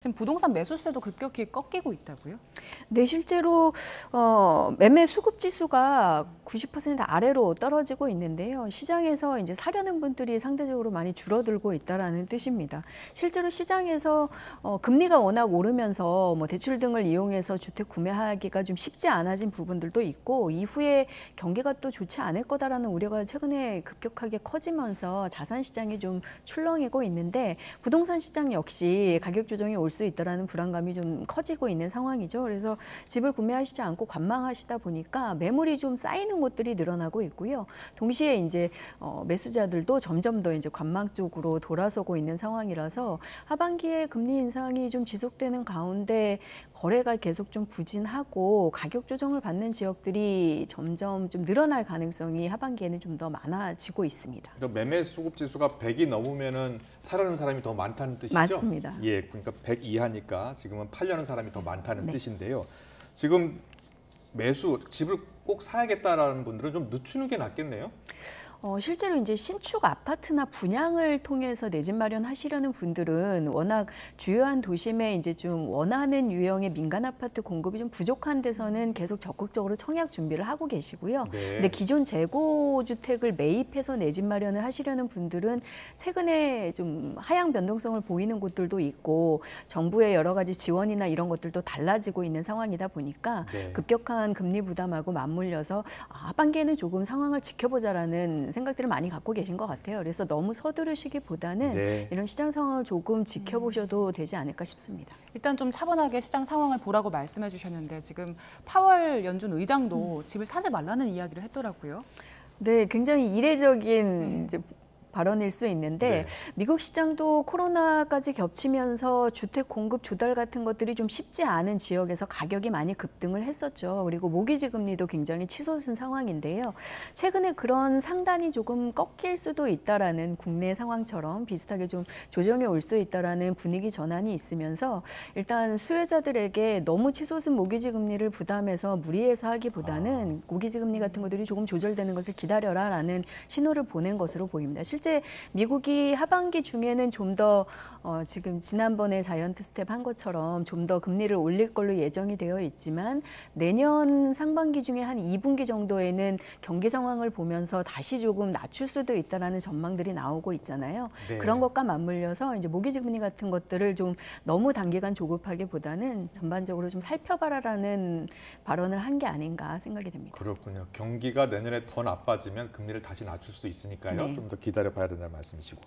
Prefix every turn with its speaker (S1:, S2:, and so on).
S1: 지금 부동산 매수세도 급격히 꺾이고 있다고요?
S2: 네, 실제로 매매 수급 지수가 90% 아래로 떨어지고 있는데요. 시장에서 이제 사려는 분들이 상대적으로 많이 줄어들고 있다라는 뜻입니다. 실제로 시장에서 금리가 워낙 오르면서 뭐 대출 등을 이용해서 주택 구매하기가 좀 쉽지 않아진 부분들도 있고, 이후에 경기가 또 좋지 않을 거다라는 우려가 최근에 급격하게 커지면서 자산 시장이 좀 출렁이고 있는데, 부동산 시장 역시 가격 조정이 올 수 있다라는 불안감이 좀 커지고 있는 상황이죠. 그래서 집을 구매하시지 않고 관망하시다 보니까 매물이 좀 쌓이는 곳들이 늘어나고 있고요. 동시에 이제 매수자들도 점점 더 이제 관망 쪽으로 돌아서고 있는 상황이라서 하반기에 금리 인상이 좀 지속되는 가운데 거래가 계속 좀 부진하고 가격 조정을 받는 지역들이 점점 좀 늘어날 가능성이 하반기에는 좀 더 많아지고 있습니다.
S3: 그러니까 매매 수급 지수가 100이 넘으면은 사려는 사람이 더 많다는 뜻이죠?
S2: 맞습니다.
S3: 예, 그러니까 100 이하니까 지금은 팔려는 사람이 더 많다는
S2: 네.
S3: 뜻인데요. 지금 집을 꼭 사야겠다라는 분들은 좀 늦추는 게 낫겠네요.
S2: 실제로 이제 신축 아파트나 분양을 통해서 내 집 마련하시려는 분들은 워낙 주요한 도심에 이제 좀 원하는 유형의 민간 아파트 공급이 좀 부족한 데서는 계속 적극적으로 청약 준비를 하고 계시고요.
S3: 네.
S2: 근데 기존 재고 주택을 매입해서 내 집 마련을 하시려는 분들은 최근에 좀 하향 변동성을 보이는 곳들도 있고, 정부의 여러 가지 지원이나 이런 것들도 달라지고 있는 상황이다 보니까
S3: 네.
S2: 급격한 금리 부담하고 맞물려서 하반기에는 조금 상황을 지켜보자라는 생각들을 많이 갖고 계신 것 같아요. 그래서 너무 서두르시기보다는
S3: 네.
S2: 이런 시장 상황을 조금 지켜보셔도 되지 않을까 싶습니다.
S1: 일단 좀 차분하게 시장 상황을 보라고 말씀해 주셨는데, 지금 파월 연준 의장도 집을 사지 말라는 이야기를 했더라고요.
S2: 네, 굉장히 이례적인 이제 발언일 수 있는데,
S3: 네.
S2: 미국 시장도 코로나까지 겹치면서 주택 공급 조달 같은 것들이 좀 쉽지 않은 지역에서 가격이 많이 급등을 했었죠. 그리고 모기지 금리도 굉장히 치솟은 상황인데요. 최근에 그런 상단이 조금 꺾일 수도 있다라는 국내 상황처럼 비슷하게 좀 조정이 올 수 있다라는 분위기 전환이 있으면서, 일단 수요자들에게 너무 치솟은 모기지 금리를 부담해서 무리해서 하기보다는 모기지 금리 같은 것들이 조금 조절되는 것을 기다려라라는 신호를 보낸 것으로 보입니다. 실제 미국이 하반기 중에는 좀 더 지금 지난번에 자이언트 스텝 한 것처럼 좀 더 금리를 올릴 걸로 예정이 되어 있지만, 내년 상반기 중에 한 2분기 정도에는 경기 상황을 보면서 다시 조금 낮출 수도 있다라는 전망들이 나오고 있잖아요.
S3: 네.
S2: 그런 것과 맞물려서 이제 모기지 금리 같은 것들을 좀 너무 단기간 조급하기보다는 전반적으로 좀 살펴봐라라는 발언을 한 게 아닌가 생각이 됩니다.
S3: 그렇군요. 경기가 내년에 더 나빠지면 금리를 다시 낮출 수도 있으니까요.
S2: 네.
S3: 좀 더 기다려 봐야 된다는 말씀이시고.